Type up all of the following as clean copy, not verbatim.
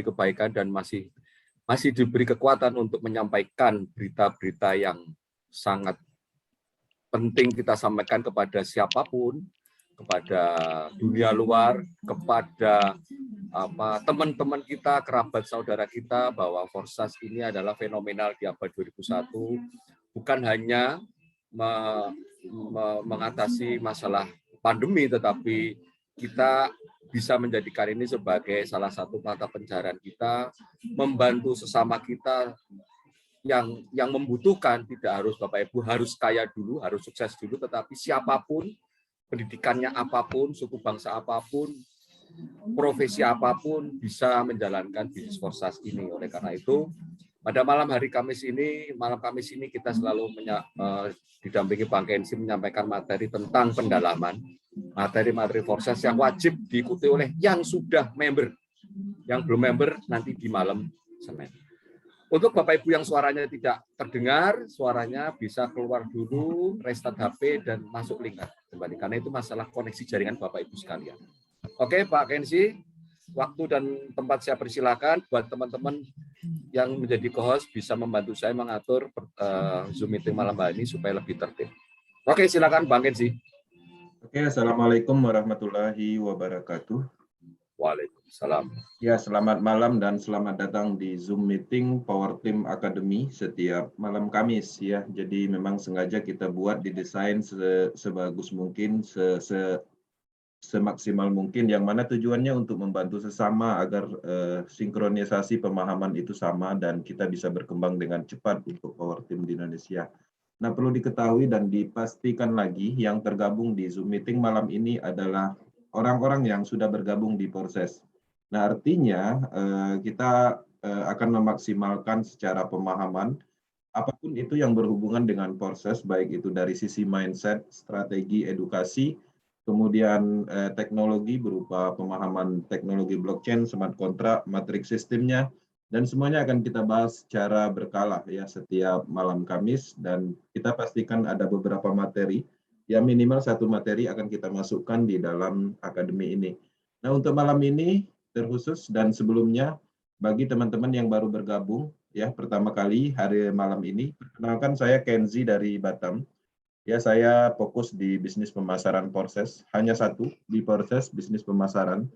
kebaikan dan masih diberi kekuatan untuk menyampaikan berita-berita yang sangat penting kita sampaikan kepada siapapun, kepada dunia luar, kepada teman-teman kita, kerabat saudara kita, bahwa Forsas ini adalah fenomenal di abad 2001, bukan hanya mengatasi masalah pandemi, tetapi kita bisa menjadikan ini sebagai salah satu mata pencaharian kita, membantu sesama kita yang membutuhkan. Tidak harus Bapak Ibu harus kaya dulu, harus sukses dulu, tetapi siapapun, pendidikannya apapun, suku bangsa apapun, profesi apapun, bisa menjalankan bisnis Forsas ini. Oleh karena itu, pada malam Kamis ini kita selalu didampingi Bang Kenzi menyampaikan materi tentang pendalaman, materi-materi Forsas yang wajib diikuti oleh yang sudah member. Yang belum member nanti di malam Senin. Untuk Bapak Ibu yang suaranya tidak terdengar, suaranya bisa keluar dulu, restart HP, dan masuk link kembali. Karena itu masalah koneksi jaringan Bapak Ibu sekalian. Oke, Pak Kenzi, waktu dan tempat saya persilakan. Buat teman-teman yang menjadi co-host bisa membantu saya mengatur Zoom meeting malam hari ini supaya lebih tertib. Oke, silakan Bang Kenzi. Oke, Assalamualaikum warahmatullahi wabarakatuh. Waalaikumsalam. Ya, selamat malam dan selamat datang di Zoom meeting Power Team Academy setiap malam Kamis ya. Jadi memang sengaja kita buat didesain sebagus mungkin, semaksimal mungkin, yang mana tujuannya untuk membantu sesama agar sinkronisasi pemahaman itu sama dan kita bisa berkembang dengan cepat untuk Power Team di Indonesia. Nah, perlu diketahui dan dipastikan lagi, yang tergabung di Zoom meeting malam ini adalah orang-orang yang sudah bergabung di Proses. Nah, artinya kita akan memaksimalkan secara pemahaman apapun itu yang berhubungan dengan Proses, baik itu dari sisi mindset, strategi, edukasi, kemudian teknologi berupa pemahaman teknologi blockchain, smart contract, matrix sistemnya, dan semuanya akan kita bahas secara berkala ya setiap malam Kamis, dan kita pastikan ada beberapa materi, ya minimal satu materi akan kita masukkan di dalam akademi ini. Nah, untuk malam ini terkhusus dan sebelumnya bagi teman-teman yang baru bergabung ya pertama kali hari malam ini, perkenalkan saya Kenzi dari Batam. Ya, saya fokus di bisnis pemasaran Proses, hanya satu di Proses bisnis pemasaran,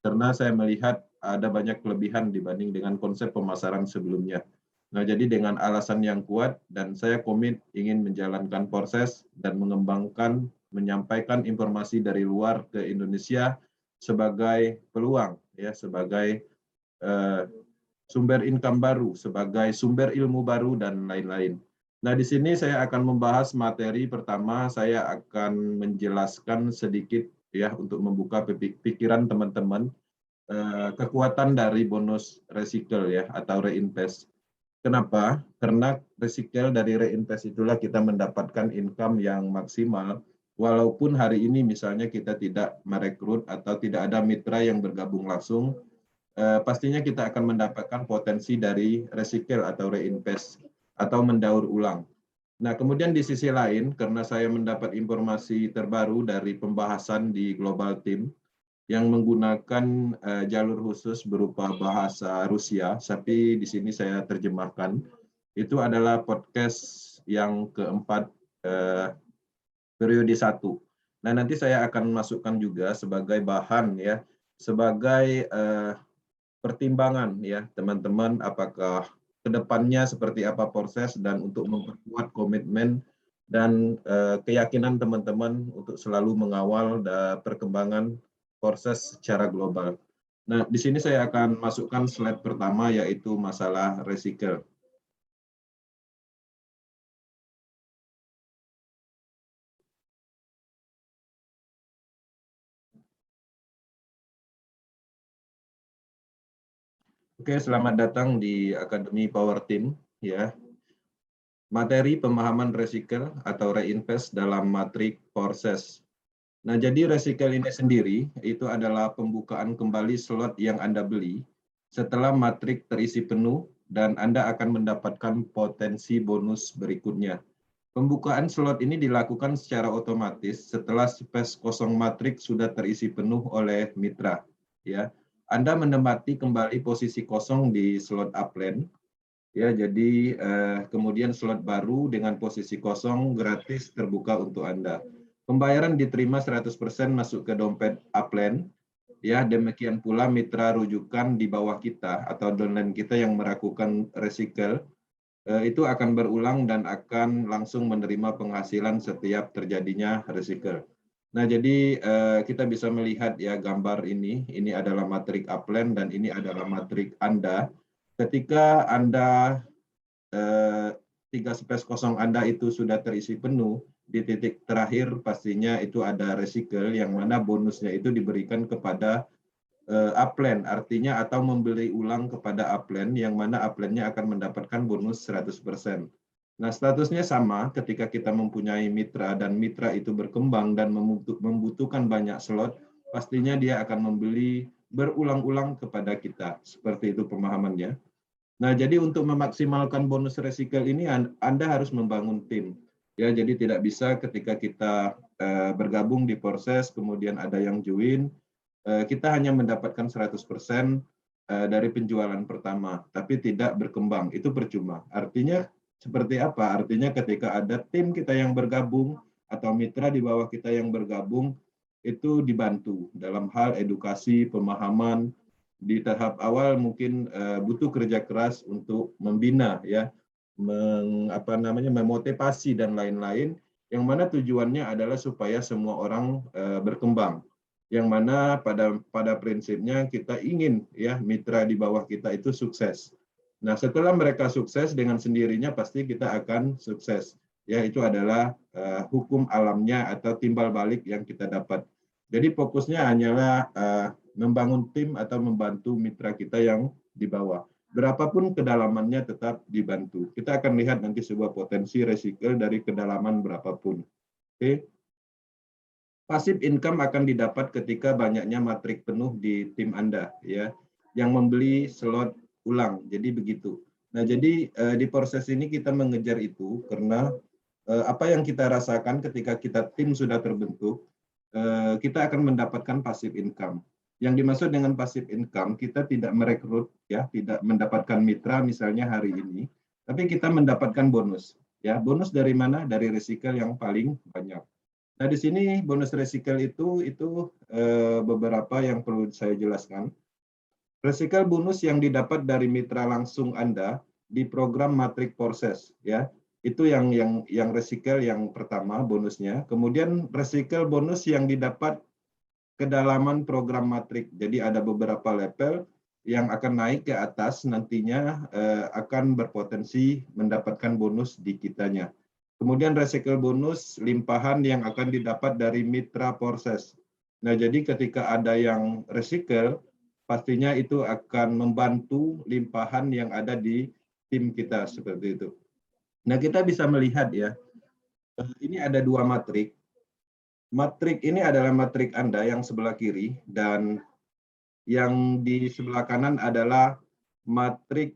karena saya melihat ada banyak kelebihan dibanding dengan konsep pemasaran sebelumnya. Nah, jadi dengan alasan yang kuat dan saya komit ingin menjalankan Proses dan mengembangkan, menyampaikan informasi dari luar ke Indonesia sebagai peluang, ya sebagai sumber income baru, sebagai sumber ilmu baru dan lain-lain. Nah, di sini saya akan membahas materi pertama. Saya akan menjelaskan sedikit ya untuk membuka pikiran teman-teman kekuatan dari bonus recycle ya atau reinvest. Kenapa? Karena recycle dari reinvest itulah kita mendapatkan income yang maksimal. Walaupun hari ini misalnya kita tidak merekrut atau tidak ada mitra yang bergabung langsung, pastinya kita akan mendapatkan potensi dari recycle atau reinvest atau mendaur ulang. Nah, kemudian di sisi lain, karena saya mendapat informasi terbaru dari pembahasan di Global Team yang menggunakan jalur khusus berupa bahasa Rusia, tapi di sini saya terjemahkan, itu adalah podcast yang keempat periode 1. Nah, nanti saya akan masukkan juga sebagai bahan ya, sebagai pertimbangan ya teman-teman, apakah kedepannya seperti apa Proses dan untuk memperkuat komitmen dan keyakinan teman-teman untuk selalu mengawal perkembangan Proses secara global. Nah, di sini saya akan masukkan slide pertama yaitu masalah recycle. Oke, selamat datang di Akademi Power Team ya. Materi pemahaman recycle atau reinvest dalam matrik Proses. Nah, jadi recycle ini sendiri itu adalah pembukaan kembali slot yang Anda beli setelah matrik terisi penuh dan Anda akan mendapatkan potensi bonus berikutnya. Pembukaan slot ini dilakukan secara otomatis setelah space kosong matrik sudah terisi penuh oleh mitra. Ya, Anda menempati kembali posisi kosong di slot upline. Ya, jadi kemudian slot baru dengan posisi kosong gratis terbuka untuk Anda. Pembayaran diterima 100% masuk ke dompet upline. Ya, demikian pula mitra rujukan di bawah kita atau downline kita yang melakukan recycle itu akan berulang dan akan langsung menerima penghasilan setiap terjadinya recycle. Nah, jadi kita bisa melihat ya gambar ini adalah matrik upline dan ini adalah matrik Anda. Ketika Anda 3 space kosong Anda itu sudah terisi penuh, di titik terakhir pastinya itu ada recycle yang mana bonusnya itu diberikan kepada upline, artinya atau membeli ulang kepada upline yang mana upline-nya akan mendapatkan bonus 100%. Nah, statusnya sama ketika kita mempunyai mitra dan mitra itu berkembang dan membutuhkan banyak slot, pastinya dia akan membeli berulang-ulang kepada kita. Seperti itu pemahamannya. Nah, jadi untuk memaksimalkan bonus recycle ini Anda harus membangun tim. Ya, jadi tidak bisa ketika kita bergabung di proses kemudian ada yang join, kita hanya mendapatkan 100% dari penjualan pertama, tapi tidak berkembang, itu percuma. Artinya seperti apa? Artinya ketika ada tim kita yang bergabung atau mitra di bawah kita yang bergabung, itu dibantu dalam hal edukasi, pemahaman. Di tahap awal mungkin butuh kerja keras untuk membina, ya, memotivasi dan lain-lain, yang mana tujuannya adalah supaya semua orang berkembang. Yang mana pada prinsipnya kita ingin ya mitra di bawah kita itu sukses. Nah, setelah mereka sukses dengan sendirinya pasti kita akan sukses. Ya, itu adalah hukum alamnya atau timbal balik yang kita dapat. Jadi fokusnya hanyalah membangun tim atau membantu mitra kita yang di bawah. Berapapun kedalamannya tetap dibantu. Kita akan lihat nanti sebuah potensi recycle dari kedalaman berapapun. Oke. Passive income akan didapat ketika banyaknya matrik penuh di tim Anda, ya, yang membeli slot ulang. Jadi begitu. Nah, jadi di proses ini kita mengejar itu karena apa yang kita rasakan ketika kita tim sudah terbentuk, kita akan mendapatkan passive income. Yang dimaksud dengan passive income, kita tidak merekrut, ya, tidak mendapatkan mitra misalnya hari ini, tapi kita mendapatkan bonus. Ya, bonus dari mana? Dari recycle yang paling banyak. Nah, di sini bonus recycle itu beberapa yang perlu saya jelaskan. Recycle bonus yang didapat dari mitra langsung Anda di program Matrik Proses, ya. Itu yang recycle yang pertama bonusnya. Kemudian recycle bonus yang didapat kedalaman program Matrik. Jadi ada beberapa level yang akan naik ke atas nantinya akan berpotensi mendapatkan bonus di kitanya. Kemudian recycle bonus limpahan yang akan didapat dari mitra proses. Nah, jadi ketika ada yang recycle, pastinya itu akan membantu limpahan yang ada di tim kita seperti itu. Nah, kita bisa melihat ya, ini ada dua matrik. Matrik ini adalah matrik Anda yang sebelah kiri dan yang di sebelah kanan adalah matrik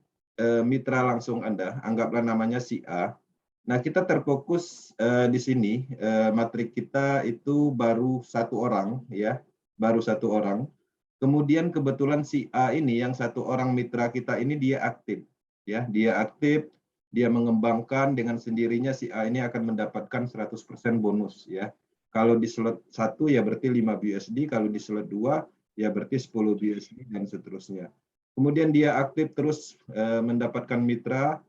mitra langsung Anda, anggaplah namanya si A. Nah, kita terfokus di sini, matrik kita itu baru satu orang, ya, baru satu orang. Kemudian kebetulan si A ini, yang satu orang mitra kita ini dia aktif, ya, dia aktif, dia mengembangkan dengan sendirinya si A ini akan mendapatkan 100% bonus, ya. Kalau di slot 1 ya berarti 5 BUSD, kalau di slot 2 ya berarti 10 BUSD dan seterusnya. Kemudian dia aktif terus mendapatkan mitra.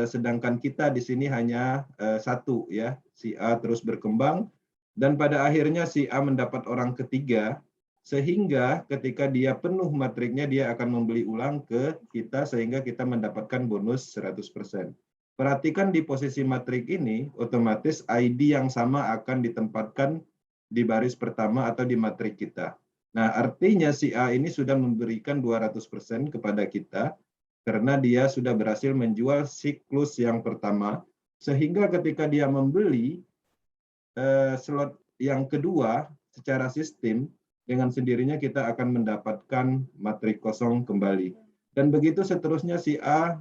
Sedangkan kita di sini hanya satu, ya, si A terus berkembang dan pada akhirnya si A mendapat orang ketiga sehingga ketika dia penuh matriknya dia akan membeli ulang ke kita sehingga kita mendapatkan bonus 100%. Perhatikan di posisi matrik ini otomatis ID yang sama akan ditempatkan di baris pertama atau di matrik kita. Nah, artinya si A ini sudah memberikan 200% kepada kita karena dia sudah berhasil menjual siklus yang pertama, sehingga ketika dia membeli slot yang kedua secara sistem, dengan sendirinya kita akan mendapatkan matrik kosong kembali. Dan begitu seterusnya si A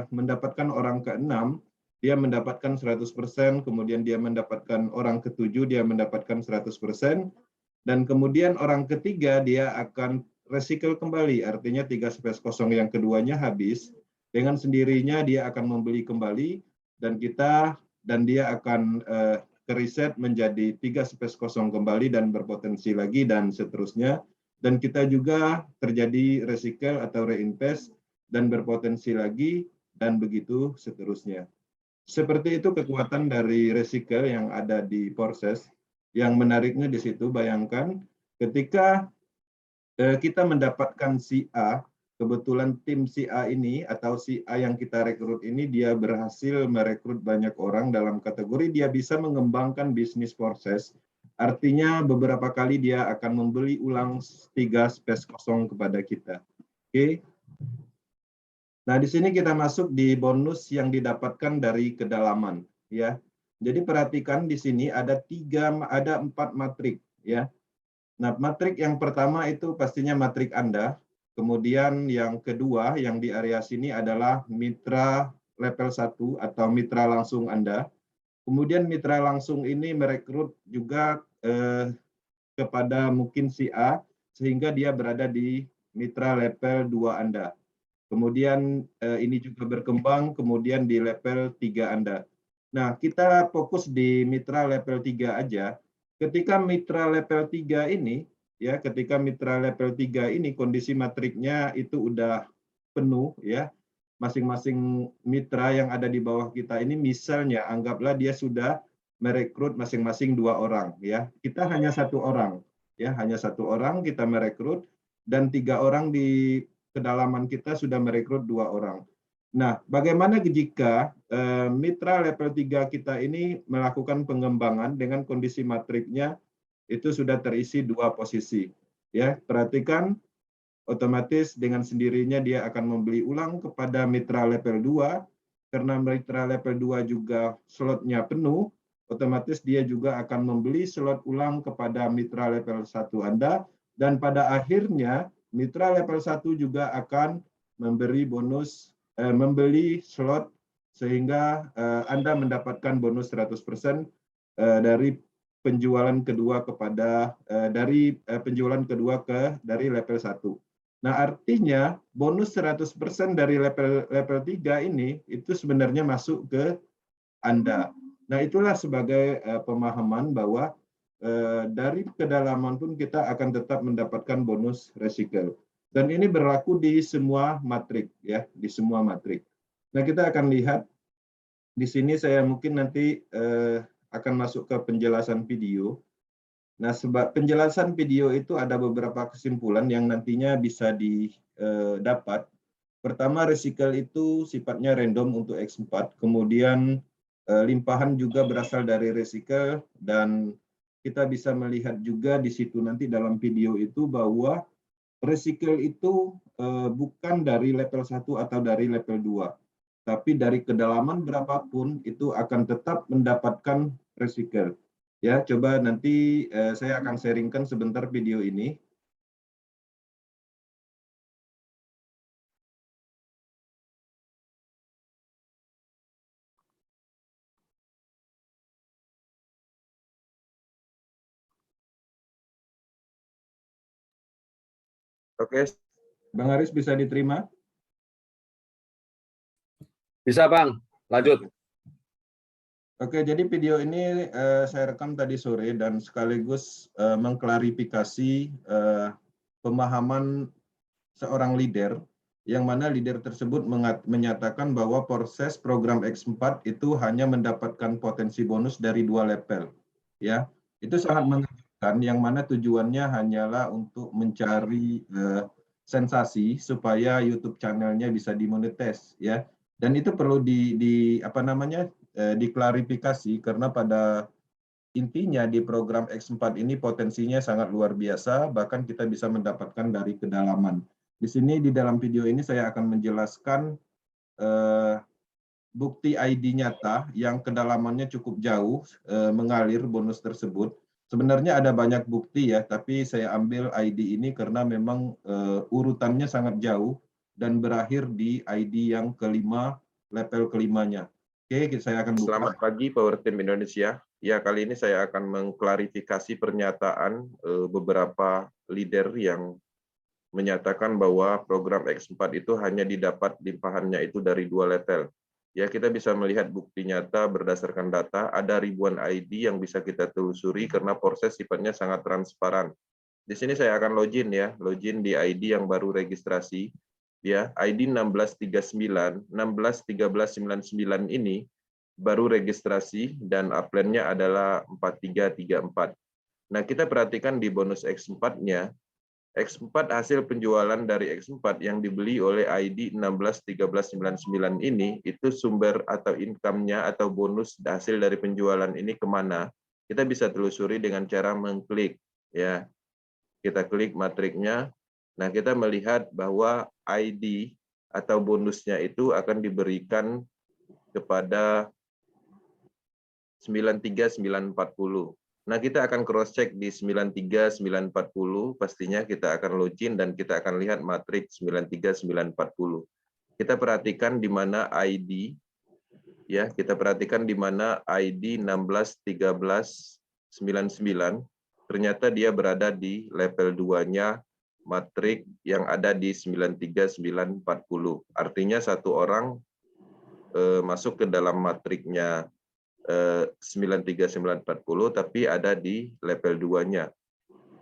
mendapatkan orang ke-6, dia mendapatkan 100%, kemudian dia mendapatkan orang ke-7, dia mendapatkan 100%, dan kemudian orang ketiga dia akan recycle kembali, artinya 3 space kosong yang keduanya habis, dengan sendirinya dia akan membeli kembali dan dia akan ke riset menjadi 3 space kosong kembali dan berpotensi lagi dan seterusnya. Dan kita juga terjadi recycle atau reinvest dan berpotensi lagi dan begitu seterusnya. Seperti itu kekuatan dari recycle yang ada di Porses. Yang menariknya di situ, bayangkan ketika kita mendapatkan si A, kebetulan tim si A ini atau si A yang kita rekrut ini dia berhasil merekrut banyak orang dalam kategori dia bisa mengembangkan bisnis Porses. Artinya beberapa kali dia akan membeli ulang 3 space kosong kepada kita. Oke. Nah, di sini kita masuk di bonus yang didapatkan dari kedalaman, ya. Jadi perhatikan di sini ada 4 matrik, ya. Nah, matrik yang pertama itu pastinya matrik Anda. Kemudian yang kedua yang di area sini adalah mitra level 1 atau mitra langsung Anda. Kemudian mitra langsung ini merekrut juga kepada mungkin si A sehingga dia berada di mitra level 2 Anda. Kemudian ini juga berkembang kemudian di level 3 Anda. Nah, kita fokus di mitra level 3 aja. Ketika mitra level 3 ini, ya, ketika mitra level 3 ini kondisi matriknya itu udah penuh, ya. Masing-masing mitra yang ada di bawah kita ini misalnya anggaplah dia sudah merekrut masing-masing 2 orang, ya. Kita hanya 1 orang, ya, hanya 1 orang kita merekrut dan 3 orang di kedalaman kita sudah merekrut 2 orang. Nah, bagaimana jika mitra level 3 kita ini melakukan pengembangan dengan kondisi matriknya itu sudah terisi 2 posisi. Ya, perhatikan otomatis dengan sendirinya dia akan membeli ulang kepada mitra level 2 karena mitra level 2 juga slotnya penuh, otomatis dia juga akan membeli slot ulang kepada mitra level 1 Anda dan pada akhirnya mitra level 1 juga akan memberi bonus membeli slot sehingga Anda mendapatkan bonus 100% dari penjualan kedua kepada dari penjualan kedua dari level 1. Nah, artinya bonus 100% dari level 3 ini itu sebenarnya masuk ke Anda. Nah, itulah sebagai pemahaman bahwa dari kedalaman pun kita akan tetap mendapatkan bonus recycle. Dan ini berlaku di semua matrik, ya, di semua matrik. Nah, kita akan lihat di sini saya mungkin nanti akan masuk ke penjelasan video. Nah, sebab penjelasan video itu ada beberapa kesimpulan yang nantinya bisa didapat. Pertama, recycle itu sifatnya random untuk X4, kemudian limpahan juga berasal dari recycle dan kita bisa melihat juga di situ nanti dalam video itu bahwa recycle itu bukan dari level 1 atau dari level 2, tapi dari kedalaman berapapun itu akan tetap mendapatkan recycle. Ya, coba nanti saya akan sharingkan sebentar video ini. Oke, Bang Aris bisa diterima? Bisa, Bang. Lanjut. Oke, jadi video ini saya rekam tadi sore dan sekaligus mengklarifikasi pemahaman seorang leader, yang mana leader tersebut menyatakan bahwa proses program X4 itu hanya mendapatkan potensi bonus dari 2 level. Ya, itu sangat mengejutkan, yang mana tujuannya hanyalah untuk mencari sensasi supaya YouTube channelnya bisa dimonetize, ya. Dan itu perlu diklarifikasi karena pada intinya di program X4 ini potensinya sangat luar biasa, bahkan kita bisa mendapatkan dari kedalaman. Di sini di dalam video ini saya akan menjelaskan bukti ID nyata yang kedalamannya cukup jauh mengalir bonus tersebut. Sebenarnya ada banyak bukti ya, tapi saya ambil ID ini karena memang urutannya sangat jauh dan berakhir di ID yang kelima, level kelimanya. Oke, saya akan buka. Selamat pagi Power Team Indonesia. Ya, kali ini saya akan mengklarifikasi pernyataan beberapa leader yang menyatakan bahwa program X4 itu hanya didapat limpahannya itu dari 2 level. Ya, kita bisa melihat bukti nyata berdasarkan data, ada ribuan ID yang bisa kita telusuri karena proses sifatnya sangat transparan. Di sini saya akan login ya, login di ID yang baru registrasi. Ya, ID 1639, 161399 ini baru registrasi dan upline-nya adalah 4334. Nah, kita perhatikan di bonus X4-nya, X4 hasil penjualan dari X4 yang dibeli oleh ID 161399 ini, itu sumber atau income-nya atau bonus hasil dari penjualan ini kemana? Kita bisa telusuri dengan cara mengklik. Ya, kita klik matriknya. Nah, kita melihat bahwa ID atau bonusnya itu akan diberikan kepada 93940. Nah, kita akan cross-check di 93940, pastinya kita akan login dan kita akan lihat matriks 93940. Kita perhatikan di mana ID, ya, kita perhatikan di mana ID 161399, ternyata dia berada di level 2-nya matrik yang ada di 93940. Artinya satu orang masuk ke dalam matriknya 93940 tapi ada di level 2-nya.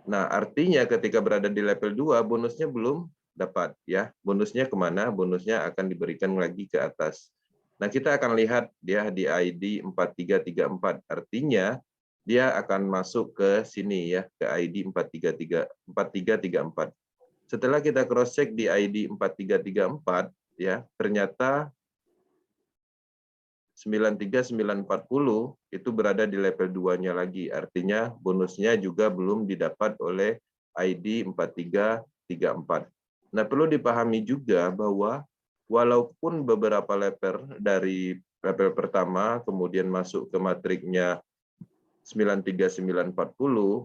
Nah, artinya ketika berada di level 2 bonusnya belum dapat ya. Bonusnya kemana? Bonusnya akan diberikan lagi ke atas. Nah, kita akan lihat dia di ID 4334. Artinya dia akan masuk ke sini ya, ke ID 4334. Setelah kita cross check di ID 4334 ya, ternyata 93940 itu berada di level 2-nya lagi. Artinya bonusnya juga belum didapat oleh ID 4334. Nah, perlu dipahami juga bahwa walaupun beberapa level dari level pertama kemudian masuk ke matriknya 93940,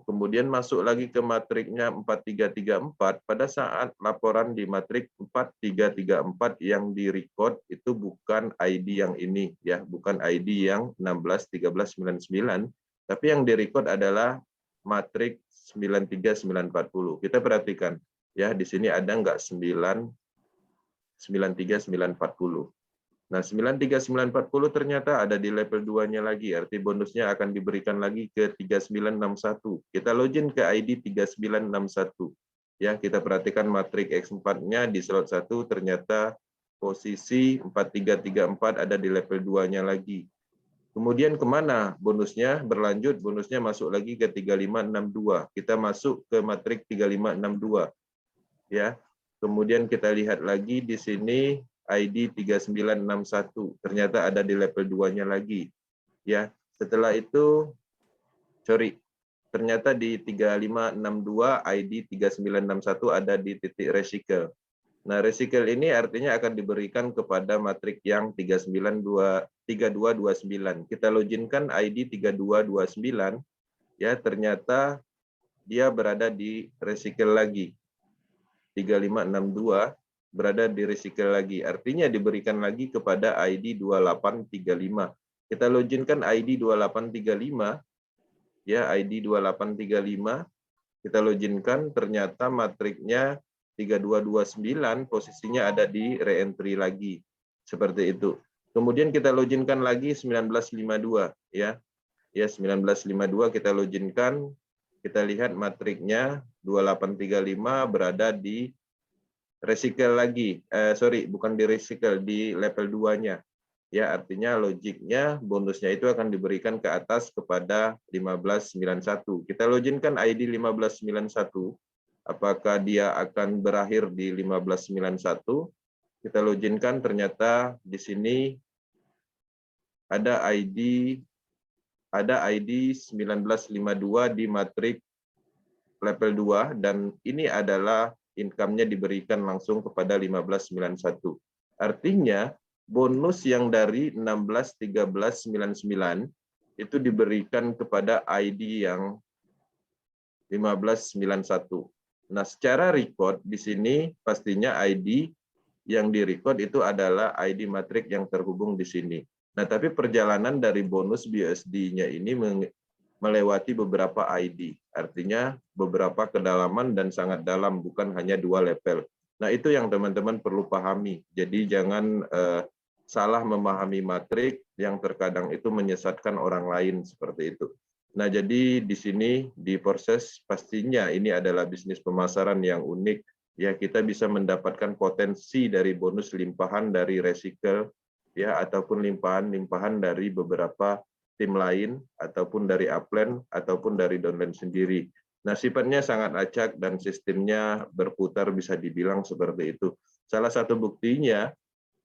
kemudian masuk lagi ke matriknya 4334, pada saat laporan di matrik 4334 yang direcord itu bukan ID yang ini ya, bukan ID yang 161399, tapi yang direcord adalah matrik 93940. Kita perhatikan ya, di sini ada enggak 93940. Nah, 93940 ternyata ada di level 2-nya lagi, arti bonusnya akan diberikan lagi ke 3961. Kita login ke ID 3961. Ya, kita perhatikan matrik X4-nya di slot 1 ternyata posisi 4334 ada di level 2-nya lagi. Kemudian kemana bonusnya? Berlanjut, bonusnya masuk lagi ke 3562. Kita masuk ke matrik 3562. Ya. Kemudian kita lihat lagi di sini ID 3961, ternyata ada di level 2-nya lagi. Ya, setelah itu ternyata di 3562 ID 3961 ada di titik recycle. Nah, recycle ini artinya akan diberikan kepada matrik yang 3229. Kita loginkan ID 3229, ya, ternyata dia berada di recycle lagi. 3562 berada di recycle lagi. Artinya diberikan lagi kepada ID 2835. Kita loginkan ID 2835. Ya, ID 2835. Kita loginkan, ternyata matriknya 3229, posisinya ada di re-entry lagi. Seperti itu. Kemudian kita loginkan lagi 1952. Ya, 1952 kita loginkan. Kita lihat matriknya 2835 berada di recycle lagi, bukan di recycle, di level 2-nya. Ya, artinya logiknya bonusnya itu akan diberikan ke atas kepada 1591. Kita loginkan ID 1591. Apakah dia akan berakhir di 1591? Kita loginkan, ternyata di sini ada ID 1952 di matrik level 2, dan ini adalah income-nya diberikan langsung kepada 1591. Artinya bonus yang dari 161399 itu diberikan kepada ID yang 1591. Nah, secara record di sini pastinya ID yang di-record itu adalah ID matrik yang terhubung di sini. Nah, tapi perjalanan dari bonus BUSD-nya ini melewati beberapa ID, artinya beberapa kedalaman dan sangat dalam, bukan hanya 2 level. Nah, itu yang teman-teman perlu pahami. Jadi jangan salah memahami matrik yang terkadang itu menyesatkan orang lain seperti itu. Nah, jadi di sini di proses pastinya ini adalah bisnis pemasaran yang unik. Ya, kita bisa mendapatkan potensi dari bonus limpahan dari recycle, ya, ataupun limpahan dari beberapa tim lain, ataupun dari upline, ataupun dari downline sendiri. Nah, sifatnya sangat acak dan sistemnya berputar, bisa dibilang seperti itu. Salah satu buktinya,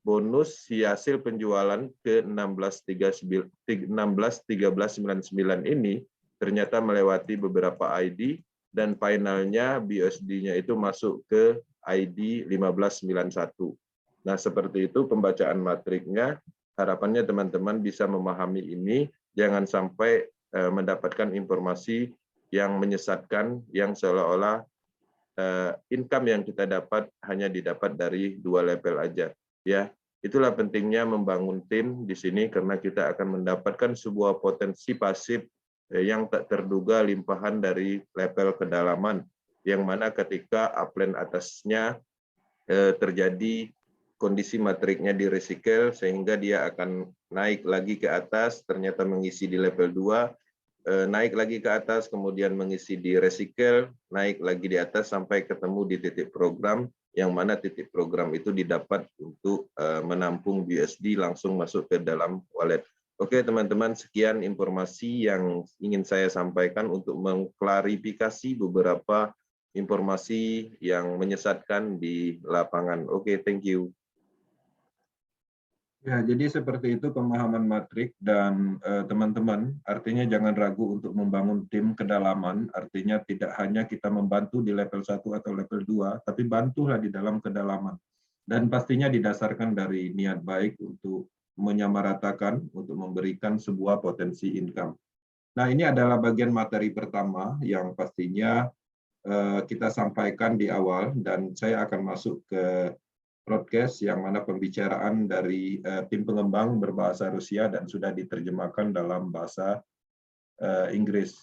bonus hasil penjualan ke 16.1399 ini ternyata melewati beberapa ID, dan finalnya BUSD-nya itu masuk ke ID 1591. Nah, seperti itu pembacaan matriknya. Harapannya teman-teman bisa memahami ini, jangan sampai mendapatkan informasi yang menyesatkan, yang seolah-olah income yang kita dapat hanya didapat dari 2 level aja. Ya, itulah pentingnya membangun tim di sini, karena kita akan mendapatkan sebuah potensi pasif yang tak terduga limpahan dari level kedalaman, yang mana ketika upline atasnya terjadi kondisi matriknya di recycle, sehingga dia akan naik lagi ke atas, ternyata mengisi di level 2, naik lagi ke atas, kemudian mengisi di recycle, naik lagi di atas sampai ketemu di titik program, yang mana titik program itu didapat untuk menampung BUSD langsung masuk ke dalam wallet. Oke teman-teman, sekian informasi yang ingin saya sampaikan untuk mengklarifikasi beberapa informasi yang menyesatkan di lapangan. Oke, thank you. Ya, jadi seperti itu pemahaman matrik, dan teman-teman, artinya jangan ragu untuk membangun tim kedalaman, artinya tidak hanya kita membantu di level 1 atau level 2, tapi bantulah di dalam kedalaman. Dan pastinya didasarkan dari niat baik untuk menyamaratakan, untuk memberikan sebuah potensi income. Nah, ini adalah bagian materi pertama yang pastinya kita sampaikan di awal, dan saya akan masuk ke broadcast yang mana pembicaraan dari tim pengembang berbahasa Rusia dan sudah diterjemahkan dalam bahasa Inggris.